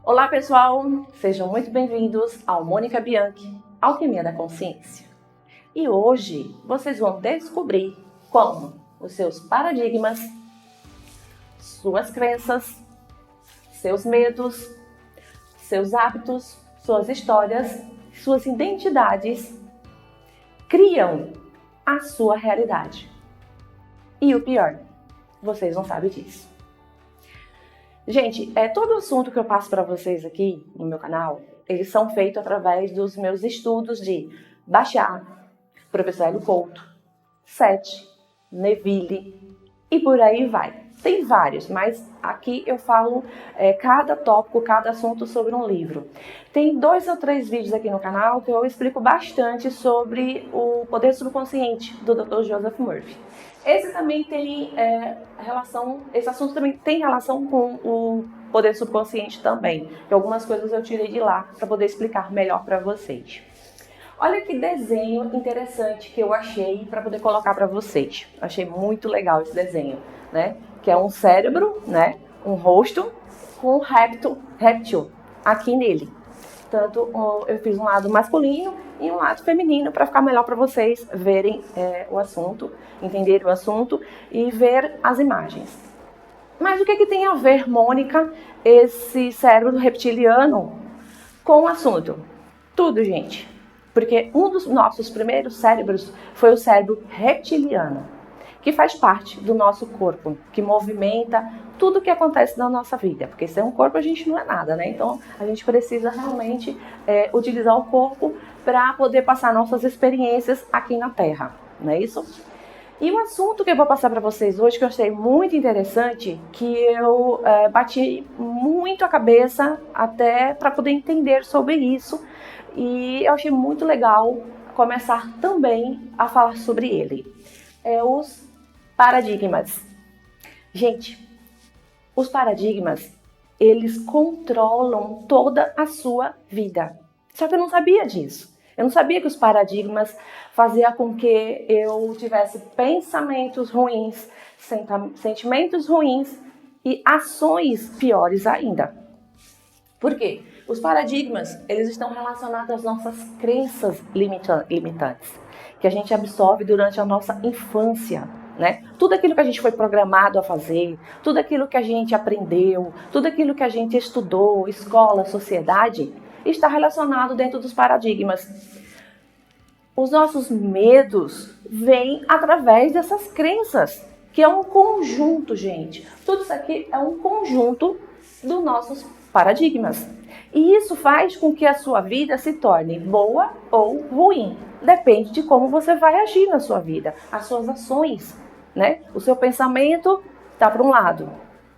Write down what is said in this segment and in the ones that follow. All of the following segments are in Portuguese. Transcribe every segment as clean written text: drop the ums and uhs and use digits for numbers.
Olá pessoal, sejam muito bem-vindos ao Mônica Bianchi, Alquimia da Consciência. E hoje vocês vão descobrir como os seus paradigmas, suas crenças, seus medos, seus hábitos, suas histórias, suas identidades criam a sua realidade. E o pior, vocês não sabem disso. Gente, todo assunto que eu passo para vocês aqui no meu canal, eles são feitos através dos meus estudos de Bashar, Professor Hélio Couto, Sete, Neville e por aí vai. Tem vários, mas aqui eu falo cada tópico, cada assunto sobre um livro. Tem 2 ou 3 vídeos aqui no canal que eu explico bastante sobre o poder subconsciente do Dr. Joseph Murphy. Esse também tem esse assunto também tem relação com o poder subconsciente também, que algumas coisas eu tirei de lá para poder explicar melhor para vocês. Olha que desenho interessante que eu achei para poder colocar para vocês. Achei muito legal esse desenho, né? Que é um cérebro, né? Um rosto com um réptil aqui nele. Tanto eu fiz um lado masculino e um lado feminino para ficar melhor para vocês verem o assunto, entenderem o assunto e ver as imagens. Mas o que tem a ver, Mônica, esse cérebro reptiliano com o assunto? Tudo, gente. Porque um dos nossos primeiros cérebros foi o cérebro reptiliano, que faz parte do nosso corpo, que movimenta tudo o que acontece na nossa vida. Porque sem um corpo a gente não é nada, né? Então a gente precisa realmente utilizar o corpo para poder passar nossas experiências aqui na Terra, não é isso? E o assunto que eu vou passar para vocês hoje, que eu achei muito interessante, que eu bati muito a cabeça até para poder entender sobre isso, e eu achei muito legal começar também a falar sobre ele. Os paradigmas. Gente, os paradigmas, eles controlam toda a sua vida. Só que eu não sabia disso. Eu não sabia que os paradigmas faziam com que eu tivesse pensamentos ruins, sentimentos ruins e ações piores ainda. Por quê? Os paradigmas, eles estão relacionados às nossas crenças limitantes, que a gente absorve durante a nossa infância, né? Tudo aquilo que a gente foi programado a fazer, tudo aquilo que a gente aprendeu, tudo aquilo que a gente estudou, escola, sociedade, está relacionado dentro dos paradigmas. Os nossos medos vêm através dessas crenças, que é um conjunto, gente. Tudo isso aqui é um conjunto dos nossos paradigmas. E isso faz com que a sua vida se torne boa ou ruim. Depende de como você vai agir na sua vida, as suas ações, né? O seu pensamento está para um lado,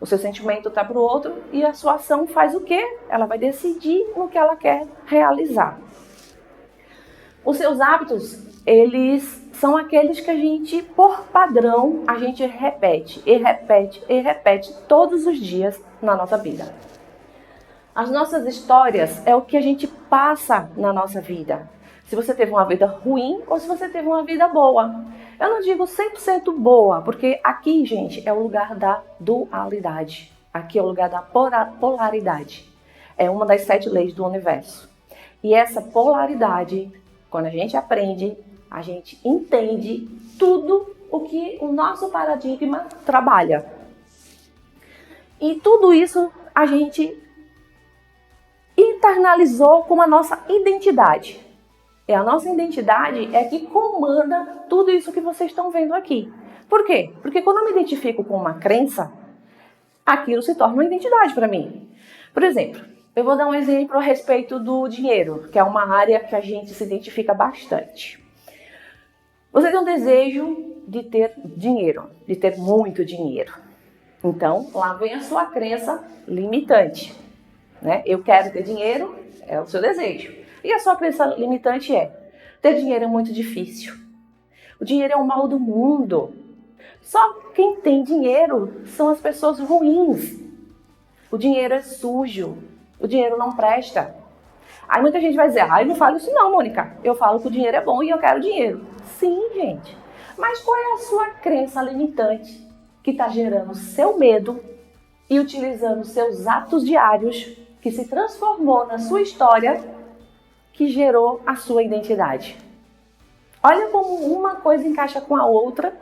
o seu sentimento está para o outro e a sua ação faz o quê? Ela vai decidir no que ela quer realizar. Os seus hábitos, eles são aqueles que a gente, por padrão, a gente repete e repete e repete todos os dias na nossa vida. As nossas histórias é o que a gente passa na nossa vida. Se você teve uma vida ruim ou se você teve uma vida boa. Eu não digo 100% boa, porque aqui, gente, é o lugar da dualidade. Aqui é o lugar da polaridade. É uma das 7 leis do universo. E essa polaridade, quando a gente aprende, a gente entende tudo o que o nosso paradigma trabalha. E tudo isso a gente internalizou como a nossa identidade. E a nossa identidade é que comanda tudo isso que vocês estão vendo aqui. Por quê? Porque quando eu me identifico com uma crença, aquilo se torna uma identidade para mim. Por exemplo, eu vou dar um exemplo a respeito do dinheiro, que é uma área que a gente se identifica bastante. Você tem um desejo de ter dinheiro, de ter muito dinheiro. Então, lá vem a sua crença limitante, né? Eu quero ter dinheiro, é o seu desejo. E a sua crença limitante é: ter dinheiro é muito difícil. O dinheiro é o mal do mundo. Só quem tem dinheiro são as pessoas ruins. O dinheiro é sujo. O dinheiro não presta. Aí muita gente vai dizer: eu não falo isso não, Mônica. Eu falo que o dinheiro é bom e eu quero dinheiro. Sim, gente. Mas qual é a sua crença limitante que está gerando seu medo e utilizando seus atos diários que se transformou na sua história, que gerou a sua identidade. Olha como uma coisa encaixa com a outra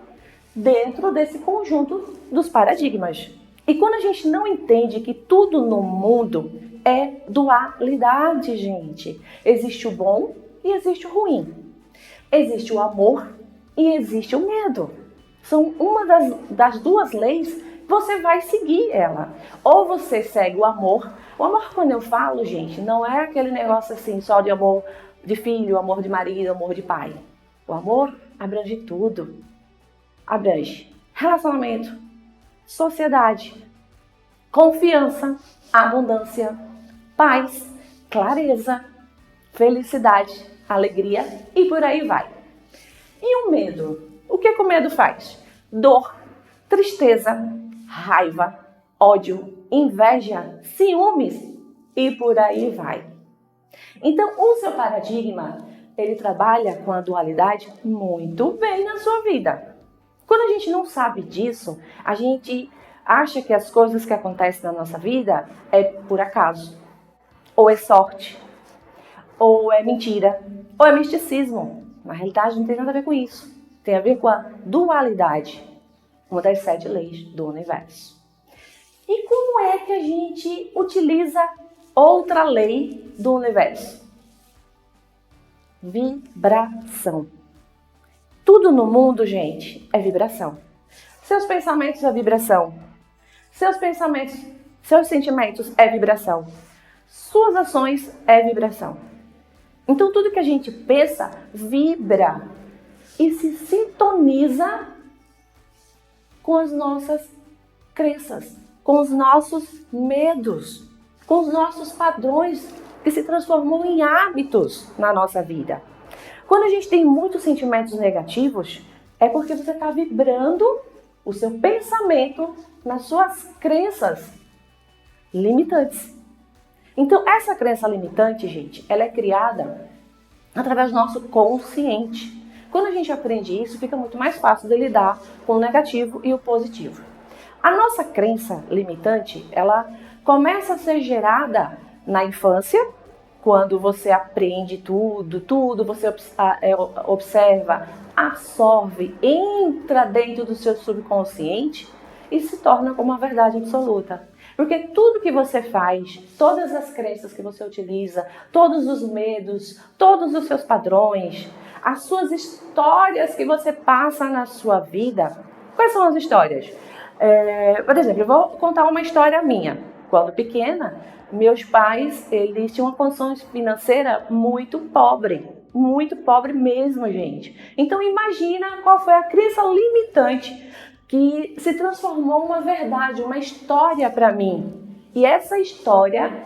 dentro desse conjunto dos paradigmas. E quando a gente não entende que tudo no mundo é dualidade, gente. Existe o bom e existe o ruim. Existe o amor e existe o medo. São uma das duas leis, você vai seguir ela. Ou você segue o amor. O amor, quando eu falo, gente, não é aquele negócio assim, só de amor de filho, amor de marido, amor de pai. O amor abrange tudo. Abrange relacionamento, sociedade, confiança, abundância, paz, clareza, felicidade, alegria e por aí vai. E o medo? O que o medo faz? Dor, tristeza, raiva, ódio, inveja, ciúmes e por aí vai. Então, o seu paradigma, ele trabalha com a dualidade muito bem na sua vida. Quando a gente não sabe disso, a gente acha que as coisas que acontecem na nossa vida é por acaso, ou é sorte, ou é mentira, ou é misticismo. Na realidade, não tem nada a ver com isso. Tem a ver com a dualidade, uma das 7 leis do universo. E como é que a gente utiliza outra lei do universo? Vibração. Tudo no mundo, gente, é vibração. Seus pensamentos é vibração. Seus sentimentos é vibração. Suas ações é vibração. Então, tudo que a gente pensa vibra e se sintoniza com as nossas crenças, com os nossos medos, com os nossos padrões que se transformam em hábitos na nossa vida. Quando a gente tem muitos sentimentos negativos, é porque você está vibrando o seu pensamento nas suas crenças limitantes. Então, essa crença limitante, gente, ela é criada através do nosso consciente. Quando a gente aprende isso, fica muito mais fácil de lidar com o negativo e o positivo. A nossa crença limitante, ela começa a ser gerada na infância, quando você aprende tudo você observa, absorve, entra dentro do seu subconsciente e se torna como uma verdade absoluta. Porque tudo que você faz, todas as crenças que você utiliza, todos os medos, todos os seus padrões, as suas histórias que você passa na sua vida. Quais são as histórias? Por exemplo, eu vou contar uma história minha. Quando pequena, meus pais, eles tinham uma condição financeira muito pobre mesmo, gente. Então imagina qual foi a crença limitante que se transformou uma verdade, uma história para mim. E essa história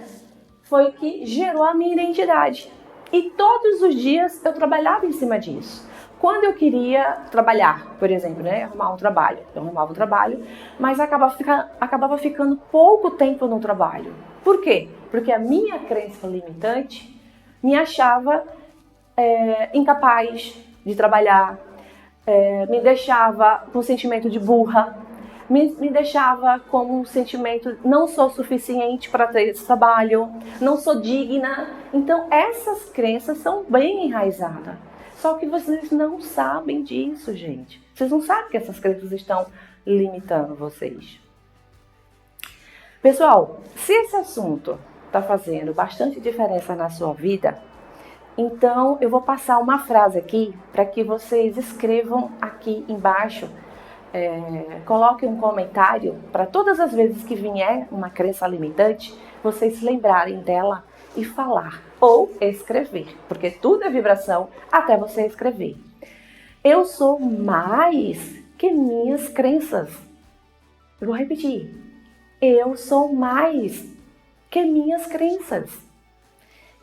foi que gerou a minha identidade. E todos os dias eu trabalhava em cima disso. Quando eu queria trabalhar, por exemplo, arrumar um trabalho, eu arrumava um trabalho, mas acabava ficando pouco tempo no trabalho. Por quê? Porque a minha crença limitante me achava incapaz de trabalhar, me deixava com um sentimento de burra, me deixava com um sentimento não sou suficiente para ter esse trabalho, não sou digna. Então essas crenças são bem enraizadas. Só que vocês não sabem disso, gente. Vocês não sabem que essas crenças estão limitando vocês. Pessoal, se esse assunto está fazendo bastante diferença na sua vida, então eu vou passar uma frase aqui para que vocês escrevam aqui embaixo. Coloquem um comentário para todas as vezes que vier uma crença limitante, vocês se lembrarem dela e falar ou escrever, porque tudo é vibração até você escrever. Eu sou mais que minhas crenças. Eu vou repetir. Eu sou mais que minhas crenças.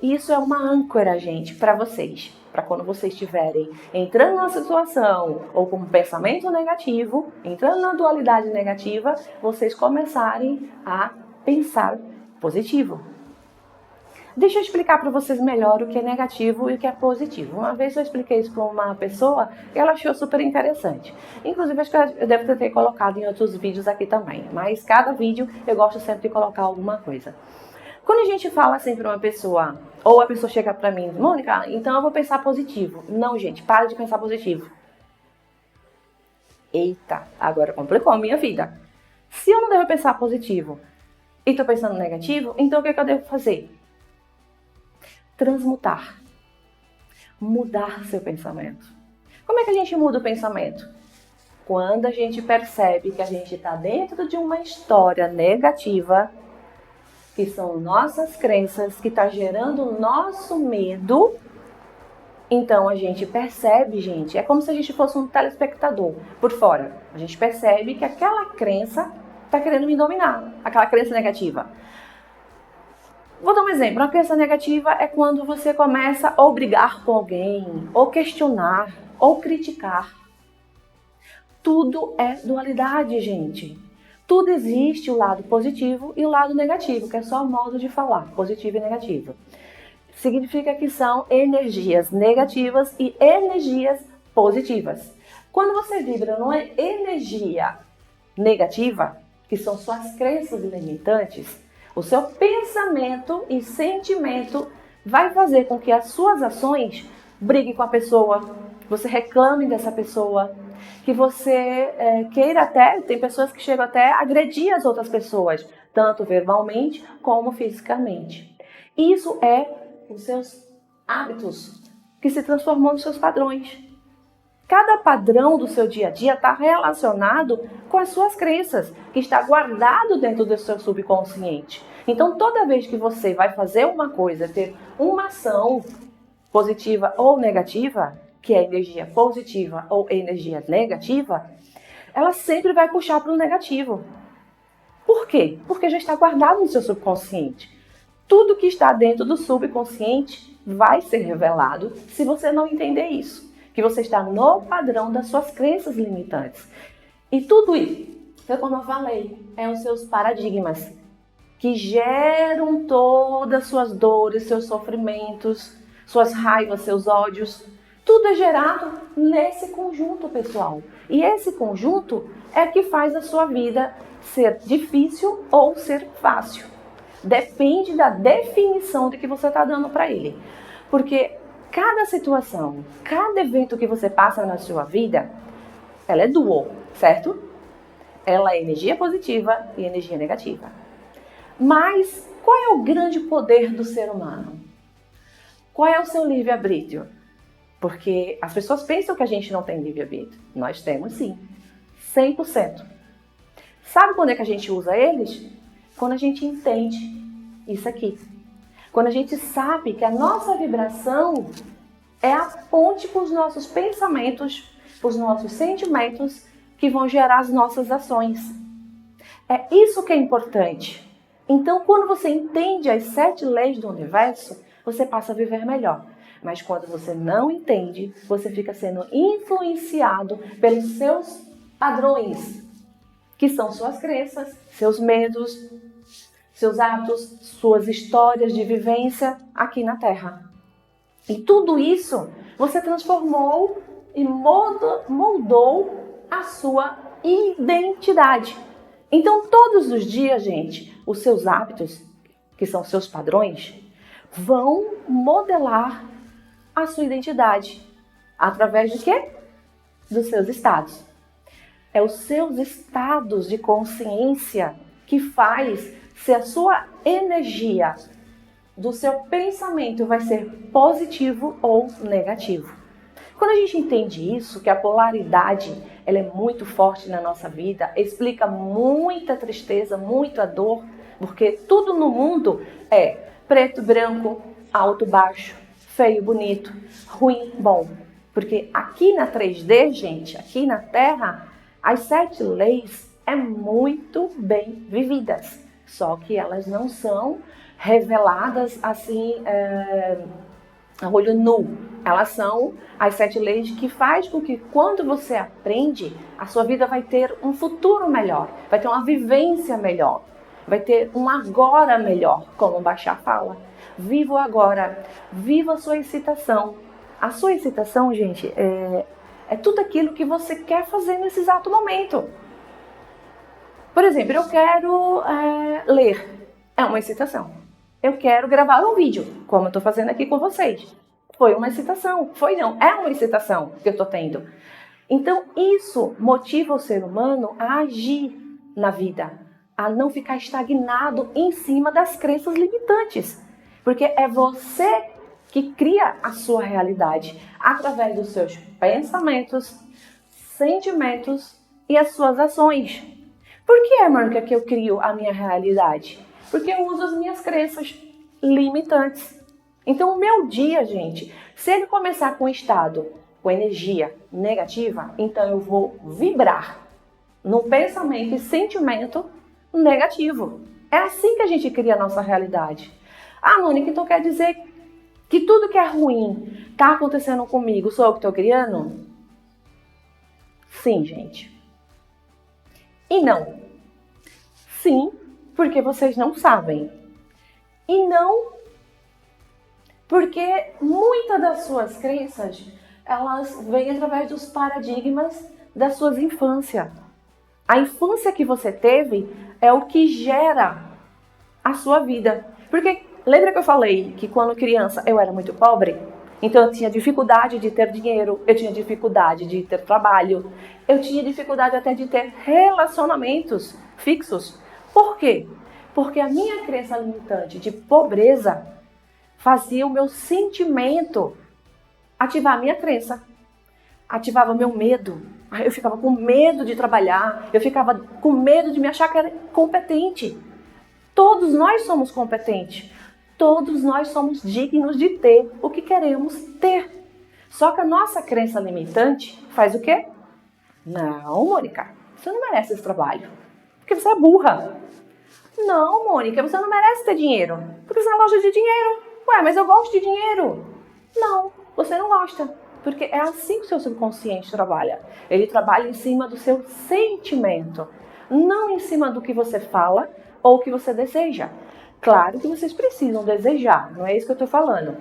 Isso é uma âncora, gente, para vocês. Para quando vocês estiverem entrando numa situação ou com um pensamento negativo, entrando na dualidade negativa, vocês começarem a pensar positivo. Deixa eu explicar para vocês melhor o que é negativo e o que é positivo. Uma vez eu expliquei isso para uma pessoa e ela achou super interessante. Inclusive, acho que eu devo ter colocado em outros vídeos aqui também. Mas cada vídeo eu gosto sempre de colocar alguma coisa. Quando a gente fala assim para uma pessoa, ou a pessoa chega para mim, Mônica, então eu vou pensar positivo. Não, gente, para de pensar positivo. Eita, agora complicou a minha vida. Se eu não devo pensar positivo e estou pensando negativo, então o que eu devo fazer? Transmutar. Mudar seu pensamento. Como é que a gente muda o pensamento? Quando a gente percebe que a gente está dentro de uma história negativa, que são nossas crenças, que está gerando o nosso medo, então a gente percebe, gente, é como se a gente fosse um telespectador por fora. A gente percebe que aquela crença está querendo me dominar, aquela crença negativa. Vou dar um exemplo. Uma crença negativa é quando você começa a brigar com alguém, ou questionar, ou criticar. Tudo é dualidade, gente. Tudo existe o lado positivo e o lado negativo, que é só modo de falar, positivo e negativo. Significa que são energias negativas e energias positivas. Quando você vibra numa energia negativa, que são suas crenças limitantes, o seu pensamento e sentimento vai fazer com que as suas ações briguem com a pessoa, que você reclame dessa pessoa, que você queira até, tem pessoas que chegam até a agredir as outras pessoas, tanto verbalmente como fisicamente. Isso é os seus hábitos que se transformam nos seus padrões. Cada padrão do seu dia a dia está relacionado com as suas crenças, que está guardado dentro do seu subconsciente. Então, toda vez que você vai fazer uma coisa, ter uma ação positiva ou negativa, que é energia positiva ou energia negativa, ela sempre vai puxar para o negativo. Por quê? Porque já está guardado no seu subconsciente. Tudo que está dentro do subconsciente vai ser revelado se você não entender isso. Que você está no padrão das suas crenças limitantes. E tudo isso, como eu falei, é os seus paradigmas que geram todas as suas dores, seus sofrimentos, suas raivas, seus ódios. Tudo é gerado nesse conjunto, pessoal. E esse conjunto é que faz a sua vida ser difícil ou ser fácil. Depende da definição de que você está dando para ele. Porque cada situação, cada evento que você passa na sua vida, ela é dual, certo? Ela é energia positiva e energia negativa. Mas qual é o grande poder do ser humano? Qual é o seu livre-arbítrio? Porque as pessoas pensam que a gente não tem livre-arbítrio. Nós temos sim, 100%. Sabe quando é que a gente usa eles? Quando a gente entende isso aqui. Quando a gente sabe que a nossa vibração é a ponte para os nossos pensamentos, para os nossos sentimentos, que vão gerar as nossas ações. É isso que é importante. Então, quando você entende as 7 leis do universo, você passa a viver melhor. Mas quando você não entende, você fica sendo influenciado pelos seus padrões, que são suas crenças, seus medos, seus hábitos, suas histórias de vivência aqui na Terra. E tudo isso você transformou e moldou a sua identidade. Então, todos os dias, gente, os seus hábitos, que são seus padrões, vão modelar a sua identidade. Através de quê? Dos seus estados. É os seus estados de consciência que faz se a sua energia do seu pensamento vai ser positivo ou negativo. Quando a gente entende isso, que a polaridade ela é muito forte na nossa vida, explica muita tristeza, muita dor, porque tudo no mundo é preto, branco, alto, baixo, feio, bonito, ruim, bom. Porque aqui na 3D, gente, aqui na Terra, as 7 leis é muito bem vividas. Só que elas não são reveladas assim, a olho nu. Elas são as 7 leis que faz com que quando você aprende, a sua vida vai ter um futuro melhor, vai ter uma vivência melhor, vai ter um agora melhor, como o Bachar fala. Viva o agora, viva a sua excitação. A sua excitação, gente, é tudo aquilo que você quer fazer nesse exato momento. Por exemplo, eu quero ler. É uma excitação. eu quero gravar um vídeo, como eu estou fazendo aqui com vocês. Foi uma excitação. Foi não, é uma excitação que eu estou tendo. Então, isso motiva o ser humano a agir na vida, a não ficar estagnado em cima das crenças limitantes. Porque é você que cria a sua realidade através dos seus pensamentos, sentimentos e as suas ações. Por que, Mônica, que eu crio a minha realidade? Porque eu uso as minhas crenças limitantes. Então, o meu dia, gente, se ele começar com estado, com energia negativa, então eu vou vibrar num pensamento e sentimento negativo. É assim que a gente cria a nossa realidade. Ah, Mônica, então quer dizer que tudo que é ruim está acontecendo comigo, sou eu que estou criando? Sim, gente. E não. Sim, porque vocês não sabem. E não, porque muitas das suas crenças, elas vêm através dos paradigmas das suas infâncias. A infância que você teve é o que gera a sua vida. Porque lembra que eu falei que quando criança eu era muito pobre? Então eu tinha dificuldade de ter dinheiro, eu tinha dificuldade de ter trabalho, eu tinha dificuldade até de ter relacionamentos fixos. Por quê? Porque a minha crença limitante de pobreza fazia o meu sentimento ativar a minha crença, ativava meu medo. Eu ficava com medo de trabalhar, eu ficava com medo de me achar que era competente. Todos nós somos competentes. Todos nós somos dignos de ter o que queremos ter. Só que a nossa crença limitante faz o quê? Não, Mônica, você não merece esse trabalho, porque você é burra. Não, Mônica, você não merece ter dinheiro, porque você não gosta de dinheiro. Ué, mas eu gosto de dinheiro. Não, você não gosta, porque é assim que o seu subconsciente trabalha. Ele trabalha em cima do seu sentimento, não em cima do que você fala ou o que você deseja. Claro que vocês precisam desejar, não é isso que eu estou falando.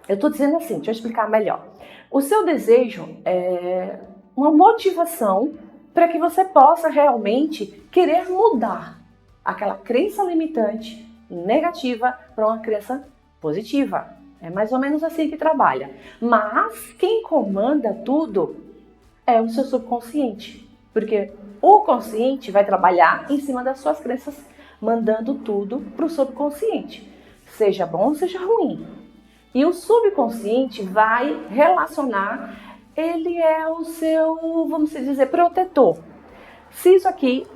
Eu estou dizendo assim, deixa eu explicar melhor. O seu desejo é uma motivação para que você possa realmente querer mudar aquela crença limitante, negativa, para uma crença positiva. É mais ou menos assim que trabalha. Mas quem comanda tudo é o seu subconsciente. Porque o consciente vai trabalhar em cima das suas crenças, mandando tudo para o subconsciente, seja bom ou seja ruim. E o subconsciente vai relacionar, ele é o seu, vamos dizer, protetor. Se isso aqui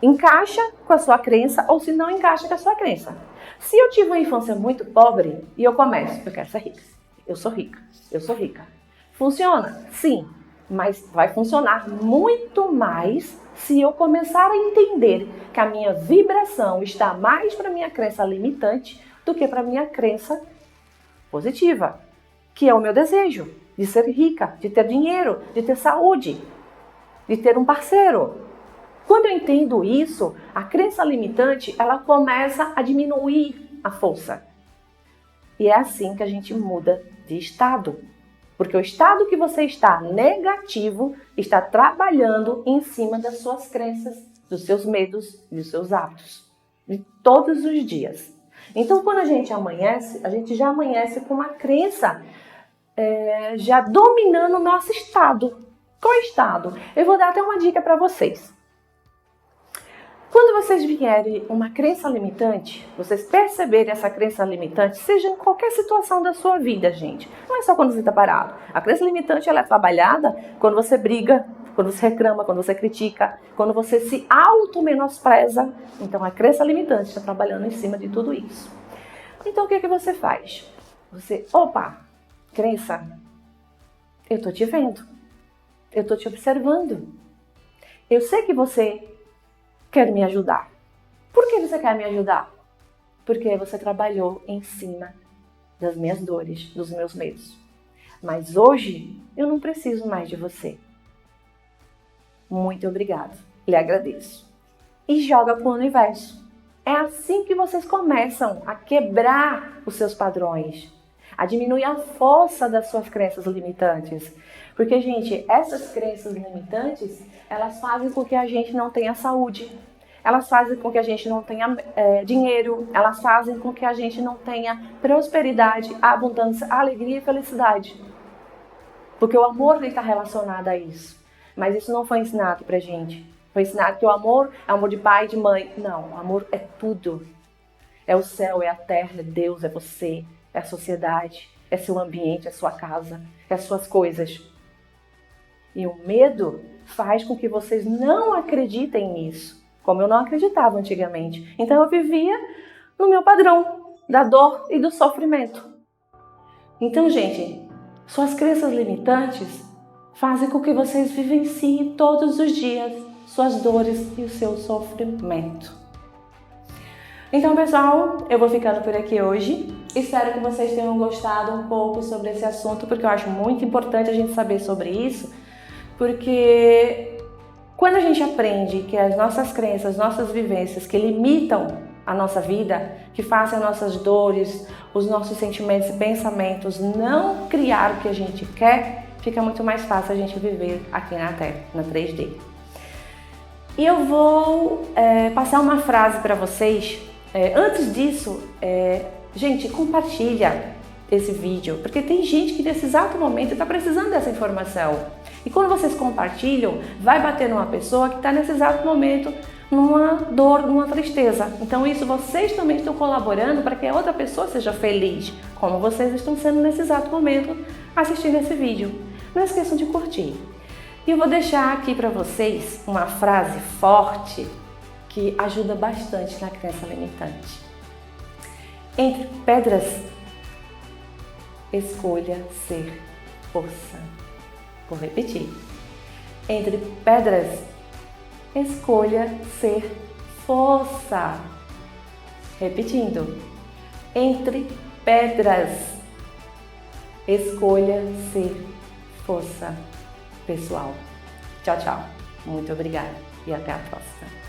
encaixa com a sua crença ou se não encaixa com a sua crença. Se eu tive uma infância muito pobre e eu começo, eu quero ser rica, eu sou rica, eu sou rica. Funciona? Sim, mas vai funcionar muito mais se eu começar a entender que a minha vibração está mais para a minha crença limitante do que para a minha crença positiva, que é o meu desejo de ser rica, de ter dinheiro, de ter saúde, de ter um parceiro. Quando eu entendo isso, a crença limitante, ela começa a diminuir a força. E é assim que a gente muda de estado. Porque o estado que você está negativo está trabalhando em cima das suas crenças, dos seus medos e dos seus hábitos. De todos os dias. Então, quando a gente amanhece, a gente já amanhece com uma crença já dominando o nosso estado. Qual estado? Eu vou dar até uma dica para vocês. Quando vocês vierem uma crença limitante, vocês perceberem essa crença limitante, seja em qualquer situação da sua vida, gente. Não é só quando você está parado. A crença limitante ela é trabalhada quando você briga, quando você reclama, quando você critica, quando você se auto-menospreza. Então, a crença limitante está trabalhando em cima de tudo isso. Então, o que você faz? Você, crença, eu estou te vendo. Eu estou te observando. Eu sei que você quer me ajudar. Por que você quer me ajudar? Porque você trabalhou em cima das minhas dores, dos meus medos. Mas hoje eu não preciso mais de você. Muito obrigado. Lhe agradeço. E joga para o universo. É assim que vocês começam a quebrar os seus padrões, a diminuir a força das suas crenças limitantes. Porque, gente, essas crenças limitantes, elas fazem com que a gente não tenha saúde. elas fazem com que a gente não tenha dinheiro, elas fazem com que a gente não tenha prosperidade, abundância, alegria e felicidade. Porque o amor está relacionado a isso. Mas isso não foi ensinado pra gente. Foi ensinado que o amor é amor de pai e de mãe. Não, o amor é tudo. É o céu, é a terra, é Deus, é você, é a sociedade, é seu ambiente, é sua casa, é as suas coisas. E o medo faz com que vocês não acreditem nisso, como eu não acreditava antigamente. Então eu vivia no meu padrão da dor e do sofrimento. Então, gente, suas crenças limitantes fazem com que vocês vivenciem todos os dias suas dores e o seu sofrimento. Então, pessoal, eu vou ficando por aqui hoje. Espero que vocês tenham gostado um pouco sobre esse assunto, porque eu acho muito importante a gente saber sobre isso, porque quando a gente aprende que as nossas crenças, nossas vivências que limitam a nossa vida, que fazem as nossas dores, os nossos sentimentos e pensamentos não criar o que a gente quer, fica muito mais fácil a gente viver aqui na Terra, na 3D. E eu vou passar uma frase para vocês. Antes disso, gente, compartilha esse vídeo, porque tem gente que nesse exato momento está precisando dessa informação. E quando vocês compartilham, vai bater numa pessoa que está nesse exato momento numa dor, numa tristeza. Então isso vocês também estão colaborando para que a outra pessoa seja feliz, como vocês estão sendo nesse exato momento assistindo esse vídeo. Não esqueçam de curtir. E eu vou deixar aqui para vocês uma frase forte que ajuda bastante na crença limitante. Entre pedras, escolha ser força. Vou repetir. Entre pedras, escolha ser força. Repetindo. Entre pedras, escolha ser força. Pessoal, tchau, tchau. Muito obrigada e até a próxima.